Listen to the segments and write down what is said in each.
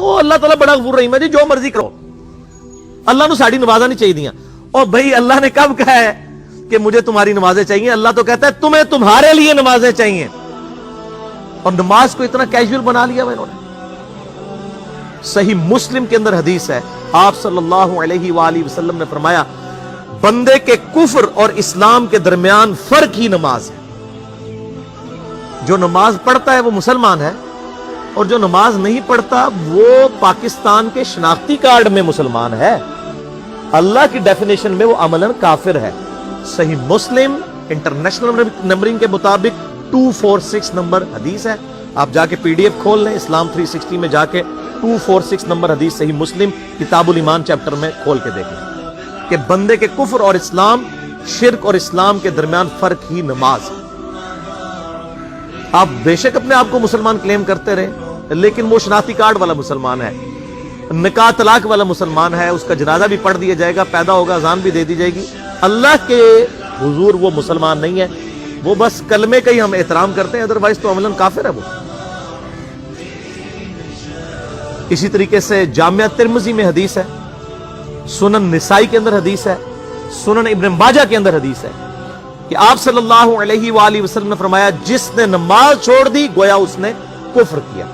کہو اللہ تعالیٰ بڑا غفور رحیم ہے جی، جو مرضی کرو، اللہ نو ساڑی نمازاں نہیں چاہیے دیاں۔ اور بھائی اللہ نے کب کہا ہے کہ مجھے تمہاری نمازیں چاہیے؟ اللہ تو کہتا ہے تمہیں تمہارے لیے نمازیں چاہیے، اور نماز کو اتنا کیجول بنا لیا انہوں نے۔ صحیح مسلم کے اندر حدیث ہے، آپ صلی اللہ علیہ وآلہ وسلم نے فرمایا بندے کے کفر اور اسلام کے درمیان فرق ہی نماز ہے۔ جو نماز پڑھتا ہے وہ مسلمان ہے، اور جو نماز نہیں پڑھتا وہ پاکستان کے شناختی کارڈ میں مسلمان ہے، اللہ کی ڈیفینیشن میں وہ عملاً کافر ہے۔ صحیح مسلم انٹرنیشنل نمبرنگ کے مطابق 246 نمبر حدیث ہے، آپ جا کے پی ڈی ایف کھول لیں اسلام 360 میں، جا کے 246 نمبر حدیث صحیح مسلم کتاب الایمان چیپٹر میں کھول کے دیکھیں کہ بندے کے کفر اور اسلام، شرک اور اسلام کے درمیان فرق ہی نماز ہے۔ آپ بے شک اپنے آپ کو مسلمان کلیم کرتے رہے، لیکن وہ شناختی کارڈ والا مسلمان ہے، نکاح طلاق والا مسلمان ہے، اس کا جنازہ بھی پڑھ دیا جائے گا، پیدا ہوگا اذان بھی دے دی جائے گی، اللہ کے حضور وہ مسلمان نہیں ہے، وہ بس کلمے کا ہی ہم احترام کرتے ہیں، ادروائز تو عملاً کافر ہے وہ۔ اسی طریقے سے جامعہ ترمذی میں حدیث ہے، سنن نسائی کے اندر حدیث ہے، سنن ابن ماجہ کے اندر حدیث ہے کہ آپ صلی اللہ علیہ وآلہ وسلم نے فرمایا جس نے نماز چھوڑ دی گویا اس نے کفر کیا،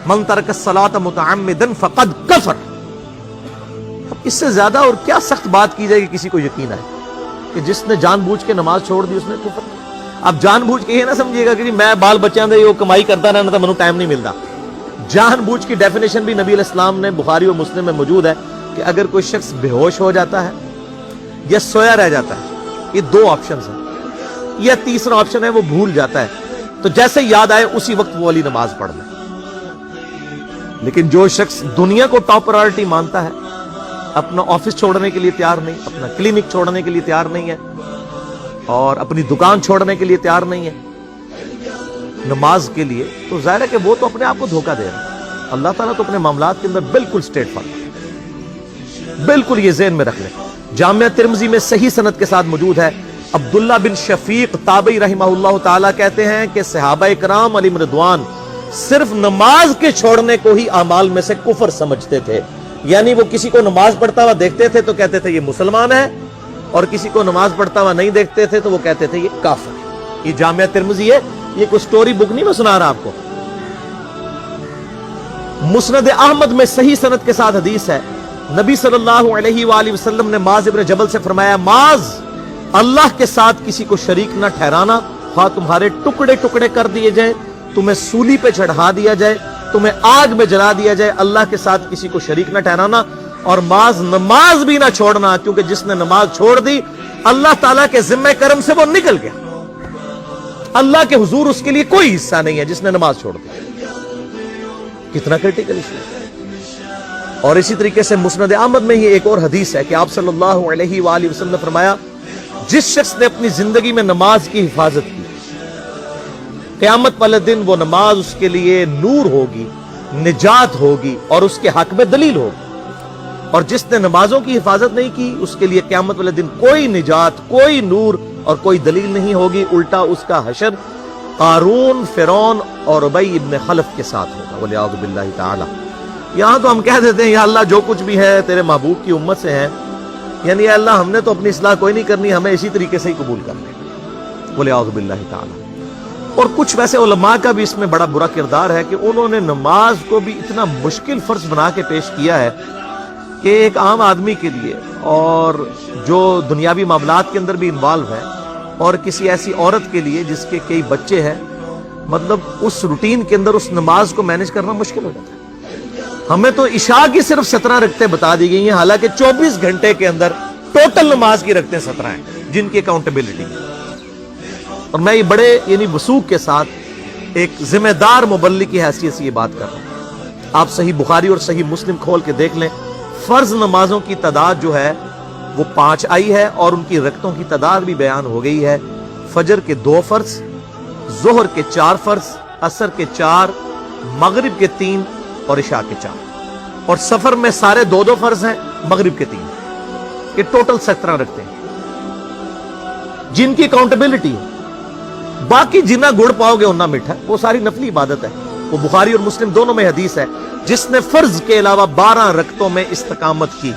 من ترک الصلاۃ متعمدا فقد کفر۔ اس سے زیادہ اور کیا سخت بات کی جائے کہ کسی کو یقین آئے کہ جس نے جان بوجھ کے نماز چھوڑ دی اس نے کفر کیا۔ اب جان بوجھ کے یہ نہ سمجھیے گا کہ جی میں بال بچیاں دے وہ کمائی کرتا رہنا تو منو ٹائم نہیں ملتا۔ جان بوجھ کی ڈیفینیشن بھی نبی علیہ السلام نے بخاری اور مسلم میں موجود ہے کہ اگر کوئی شخص بے ہوش ہو جاتا ہے یا سویا رہ جاتا ہے، یہ دو آپشنز ہیں، یا تیسرا آپشن ہے وہ بھول جاتا ہے، تو جیسے یاد آئے اسی وقت وہ والی نماز پڑھ لے۔ لیکن جو شخص دنیا کو ٹاپ پرائورٹی مانتا ہے، اپنا آفس چھوڑنے کے لیے تیار نہیں، اپنا کلینک چھوڑنے کے لیے تیار نہیں ہے، اور اپنی دکان چھوڑنے کے لیے تیار نہیں ہے نماز کے لیے، تو ظاہر ہے کہ وہ تو اپنے آپ کو دھوکہ دے رہا ہے۔ اللہ تعالیٰ تو اپنے معاملات کے اندر بالکل اسٹریٹ فارورڈ، بالکل یہ ذہن میں رکھ لیں۔ جامعہ ترمذی میں صحیح سند کے ساتھ موجود ہے، عبداللہ بن شفیق تابعی رحمہ اللہ تعالیٰ کہتے ہیں کہ صحابہ کرام علیہم رضوان صرف نماز کے چھوڑنے کو ہی اعمال میں سے کفر سمجھتے تھے، یعنی وہ کسی کو نماز پڑھتا ہوا دیکھتے تھے تو کہتے تھے یہ مسلمان ہے، اور کسی کو نماز پڑھتا ہوا نہیں دیکھتے تھے تو وہ کہتے تھے یہ کافر ہے۔ یہ جامعہ ترمذی ہے، یہ کوئی سٹوری بک نہیں میں سنا رہا آپ کو۔ مسند احمد میں صحیح سند کے ساتھ حدیث ہے، نبی صلی اللہ علیہ وآلہ وسلم نے معاذ ابن جبل سے فرمایا معاذ اللہ کے ساتھ کسی کو شریک نہ ٹھہرانا، خواہ تمہارے ٹکڑے ٹکڑے کر دیے جائیں، تمہیں سولی پہ چڑھا دیا جائے، تمہیں آگ میں جلا دیا جائے، اللہ کے ساتھ کسی کو شریک نہ ٹھہرانا، اور معاذ نماز بھی نہ چھوڑنا، کیونکہ جس نے نماز چھوڑ دی اللہ تعالیٰ کے ذمہ کرم سے وہ نکل گیا، اللہ کے حضور اس کے لیے کوئی حصہ نہیں ہے جس نے نماز چھوڑ دی۔ کتنا کریٹیکل ایشو ہے۔ اور اسی طریقے سے مسند احمد میں ہی ایک اور حدیث ہے کہ آپ صلی اللہ علیہ وآلہ وسلم نے فرمایا جس شخص نے اپنی زندگی میں نماز کی حفاظت کی، قیامت والے دن وہ نماز اس کے لیے نور ہوگی، نجات ہوگی، اور اس کے حق میں دلیل ہوگی، اور جس نے نمازوں کی حفاظت نہیں کی اس کے لیے قیامت والے دن کوئی نجات، کوئی نور اور کوئی دلیل نہیں ہوگی، الٹا اس کا حشر قارون، فرعون اور ابی ابن خلف کے ساتھ ہوگا، والعیاذ باللہ تعالی۔ یہاں تو ہم کہہ دیتے ہیں یا اللہ جو کچھ بھی ہے تیرے محبوب کی امت سے ہے، یعنی یا اللہ ہم نے تو اپنی اصلاح کوئی نہیں کرنی، ہمیں اسی طریقے سے ہی قبول کرنے، والعیاذ باللہ تعالی۔ اور کچھ ویسے علماء کا بھی اس میں بڑا برا کردار ہے کہ انہوں نے نماز کو بھی اتنا مشکل فرض بنا کے پیش کیا ہے کہ ایک عام آدمی کے لیے، اور جو دنیاوی معاملات کے اندر بھی انوالو ہے، اور کسی ایسی عورت کے لیے جس کے کئی بچے ہیں، مطلب اس روٹین کے اندر اس نماز کو مینج کرنا مشکل ہو جاتا ہے۔ ہمیں تو عشاء کی صرف 17 رکعتیں بتا دی گئی ہیں، حالانکہ 24 گھنٹے کے اندر ٹوٹل نماز کی رکعتیں 17 ہیں جن کی اکاؤنٹیبلٹی ہے۔ اور میں یہ بڑے یعنی وثوق کے ساتھ ایک ذمہ دار مبلغ کی حیثیت سے یہ بات کر رہا ہوں۔ آپ صحیح بخاری اور صحیح مسلم کھول کے دیکھ لیں، فرض نمازوں کی تعداد جو ہے وہ 5 آئی ہے، اور ان کی رکعتوں کی تعداد بھی بیان ہو گئی ہے۔ فجر کے 2 فرض، ظہر کے 4 فرض، عصر کے 4، مغرب کے 3 اور عشاء کے 4، اور سفر میں سارے 2 فرض ہیں، مغرب کے 3، کہ ٹوٹل 17 رکھتے ہیں جن کی اکاؤنٹیبلٹی ہے۔ باقی جنہ گڑ پاؤ گے انہ میٹھا، وہ ساری نفلی عبادت ہے۔ وہ بخاری اور مسلم دونوں میں حدیث ہے، جس نے فرض کے علاوہ 12 رکعتوں میں استقامت کی،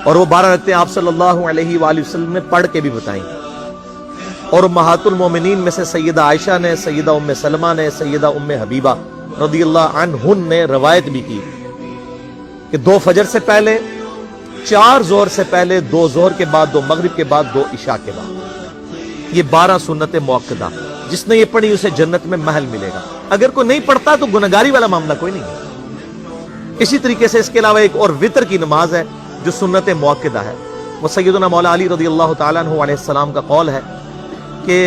اور وہ 12 رکعتیں آپ صلی اللہ علیہ وآلہ وسلم نے پڑھ کے بھی بتائیں، اور امہات المومنین میں سے سیدہ عائشہ نے، سیدہ ام سلمہ نے، سیدہ ام حبیبہ رضی اللہ عنہن نے روایت بھی کی کہ 2 فجر سے پہلے، 4 ظہر سے پہلے، 2 ظہر کے بعد، 2 مغرب کے بعد، 2 عشاء کے بعد، یہ 12 سنت موقدہ، جس نے یہ پڑھی اسے جنت میں محل ملے گا۔ اگر کوئی نہیں پڑھتا تو گنہگاری والا معاملہ کوئی نہیں ہے۔ اسی طریقے سے اس کے علاوہ ایک اور وطر کی نماز ہے جو سنت موقدہ ہے، وہ سیدنا مولا علی رضی اللہ تعالیٰ عنہ علیہ السلام کا قول ہے کہ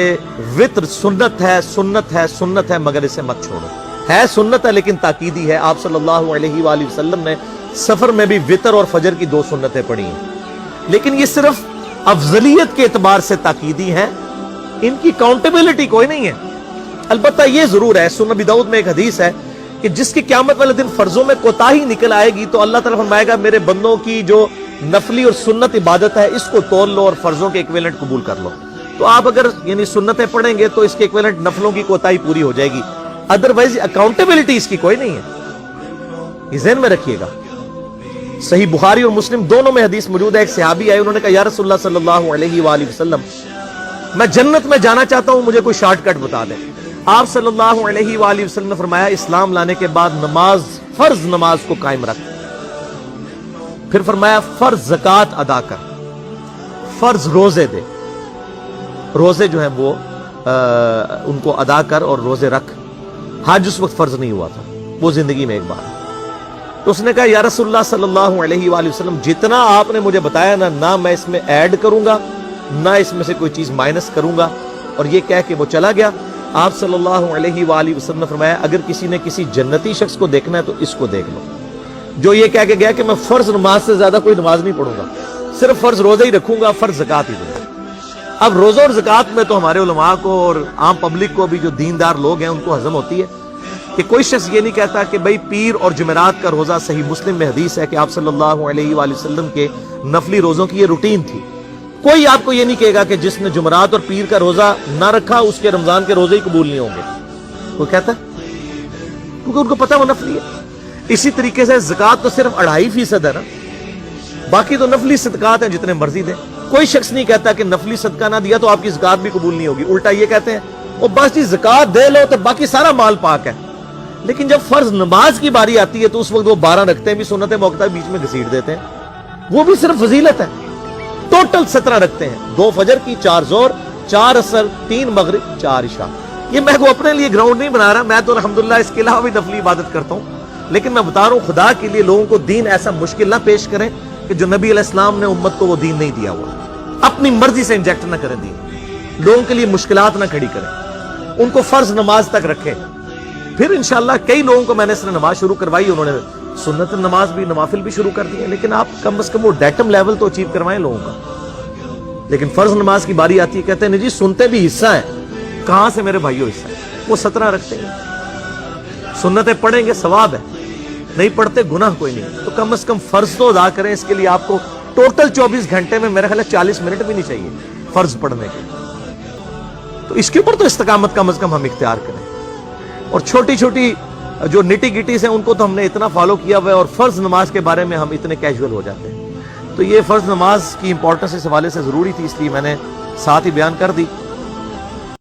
وطر سنت ہے، سنت ہے، سنت ہے، مگر اسے مت چھوڑو۔ ہے سنت ہے لیکن تاکیدی ہے۔ آپ صلی اللہ علیہ وآلہ وسلم نے سفر میں بھی وطر اور فجر کی 2 سنتیں پڑھی ہیں، لیکن یہ صرف افضلیت کے اعتبار سے تاکیدی ہیں، ان کی کاؤنٹیبلٹی کوئی نہیں ہے۔ البتہ یہ ضرور ہے، سنن ابی داؤد میں ایک حدیث ہے کہ جس کی قیامت والے دن فرضوں میں کوتاہی نکل آئے گی تو اللہ تعالیٰ فرمائے گا میرے بندوں کی جو نفلی اور سنت عبادت ہے اس کو تول لو اور فرضوں کے ایکویلنٹ قبول کر لو۔ تو آپ اگر یعنی سنتیں پڑھیں گے تو اس کے ایکویلنٹ نفلوں کی کوتاہی پوری ہو جائے گی، ادروائز اکاؤنٹیبلٹی اس کی کوئی نہیں ہے، یہ ذہن میں رکھیے گا۔ صحیح بخاری اور مسلم دونوں میں حدیث موجود ہے، ایک صحابی آئے، انہوں نے کہا یا رسول اللہ صلی اللہ علیہ وآلہ وسلم میں جنت میں جانا چاہتا ہوں، مجھے کوئی شارٹ کٹ بتا دیں۔ آپ صلی اللہ علیہ وآلہ وسلم نے فرمایا اسلام لانے کے بعد نماز، فرض نماز کو قائم رکھ، پھر فرمایا فرض زکوٰۃ ادا کر، فرض روزے دے، روزے جو ہیں وہ ان کو ادا کر اور روزے رکھ۔ حج اس وقت فرض نہیں ہوا تھا، وہ زندگی میں ایک بار۔ تو اس نے کہا یا رسول اللہ صلی اللہ علیہ وآلہ وسلم جتنا آپ نے مجھے بتایا نہ میں اس میں ایڈ کروں گا نہ اس میں سے کوئی چیز مائنس کروں گا، اور یہ کہہ کے وہ چلا گیا۔ آپ صلی اللہ علیہ وآلہ وسلم نے فرمایا اگر کسی نے کسی جنتی شخص کو دیکھنا ہے تو اس کو دیکھ لو، جو یہ کہہ کے گیا کہ میں فرض نماز سے زیادہ کوئی نماز نہیں پڑھوں گا، صرف فرض روزہ ہی رکھوں گا، فرض زکوٰۃ ہی دوں گا۔ اب روزہ اور زکوٰۃ میں تو ہمارے علماء کو اور عام پبلک کو بھی جو دیندار لوگ ہیں ان کو ہضم ہوتی ہے کہ کوئی شخص یہ نہیں کہتا کہ بھئی پیر اور جمعرات کا روزہ، صحیح مسلم میں حدیث ہے کہ آپ صلی اللہ علیہ وآلہ وسلم کے نفلی روزوں کی یہ روٹین تھی۔ کوئی آپ کو یہ نہیں کہے گا کہ جس نے جمعرات اور پیر کا روزہ نہ رکھا اس کے رمضان کے روزے ہی قبول نہیں ہوں گے، کوئی کہتا ہے؟ کیونکہ ان کو پتہ وہ نفلی ہے۔ اسی طریقے سے زکوٰۃ تو صرف 2.5% ہے نا، باقی تو نفلی صدقات ہیں جتنے مرضی دیں۔ کوئی شخص نہیں کہتا کہ نفلی صدقہ نہ دیا تو آپ کی زکوٰۃ بھی قبول نہیں ہوگی، الٹا یہ کہتے ہیں وہ بس جی زکوٰۃ دے لو تو باقی سارا مال پاک ہے۔ لیکن جب فرض نماز کی باری آتی ہے تو اس وقت وہ 12 رکھتے ہیں بھی سنت موقدہ بیچ میں گھسیٹ دیتے ہیں، وہ بھی صرف فضیلت ہے۔ ٹوٹل 17 رکھتے ہیں، 2 فجر کی، 4 ظہر، 4 عصر، 3 مغرب، 4 عشاء۔ یہ میں کو اپنے لیے گراؤنڈ نہیں بنا رہا، میں تو الحمدللہ اس کے علاوہ بھی نفلی عبادت کرتا ہوں، لیکن میں بتا رہا ہوں خدا کے لیے لوگوں کو دین ایسا مشکل نہ پیش کریں کہ جو نبی علیہ السلام نے امت کو وہ دین نہیں دیا ہوا، اپنی مرضی سے انجیکٹ نہ کریں دین، لوگوں کے لیے مشکلات نہ کھڑی کریں، ان کو فرض نماز تک رکھیں۔ پھر انشاءاللہ کئی لوگوں کو میں نے اس نے نماز شروع کروائی، انہوں نے سنت نماز بھی، نوافل بھی شروع کر دی ہیں، لیکن آپ کم از کم وہ ڈیٹم لیول تو اچیو کروائیں لوگوں کا۔ لیکن فرض نماز کی باری آتی ہے کہتے ہیں جی سنتے بھی حصہ ہے، کہاں سے میرے بھائیوں حصہ ہے؟ وہ 17 رکھتے ہیں، سنتیں پڑھیں گے ثواب ہے، نہیں پڑھتے گناہ کوئی نہیں، تو کم از کم فرض تو ادا کریں۔ اس کے لیے آپ کو ٹوٹل 24 گھنٹے میں میرے خیال ہے 40 منٹ بھی نہیں چاہیے فرض پڑھنے کے، تو اس کے اوپر تو استقامت کم از کم ہم اختیار کریں۔ اور چھوٹی چھوٹی جو نٹی گٹیز ہیں ان کو تو ہم نے اتنا فالو کیا ہوا ہے، اور فرض نماز کے بارے میں ہم اتنے کیجول ہو جاتے ہیں۔ تو یہ فرض نماز کی امپورٹنس اس حوالے سے ضروری تھی، اس لیے میں نے ساتھ ہی بیان کر دی۔